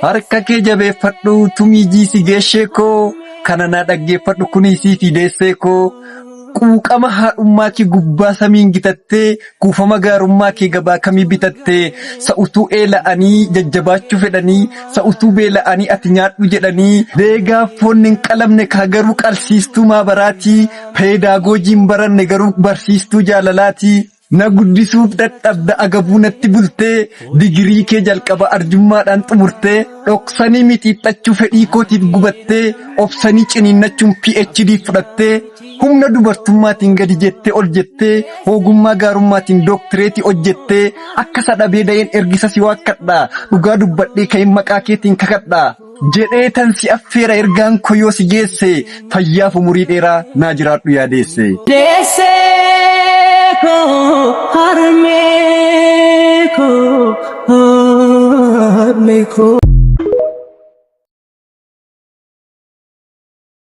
Harka kee jabeeffadhu tumii jiisi geeshee koo kana na dhaggeeffadhu kunisii fi deessee koo quuqama haadhummaa kee gubbaa samiin gitattee kuufama gaarummaa kee gabaa kamii bitattee sa'utuu eela'anii jajjabaachuu fedhanii sa'utuu beela'anii ati nyaadhu jedhanii deegaa foonni hin qalamne kaa garuu qalsiistuu maabaraatii peedaagojiin baranne garuu barsiistuu jaalalaatii. Na guddisuuf dadhabda agabuu natti bultee digirii kee jalqaba arjummaadhaan xumurtee dhoksanii mixiixachuu fedhii kootiif gubattee obsanii ciniinnachuun PhD fudhattee humna dubartummaatiin gadi jettee ol jettee ogummaa gaarummaatiin dooktireetii hojjettee akka sadhabee da'een ergisa si waakkadhaa dhugaa dubbadhee ka'in maqaa keetiin kakadhaa jedhee tan si affeera ergaan koo yoo si geesse fayyaaf umurii dheeraa naa jiraadhu yaadeesse. Harmeko, harmeko.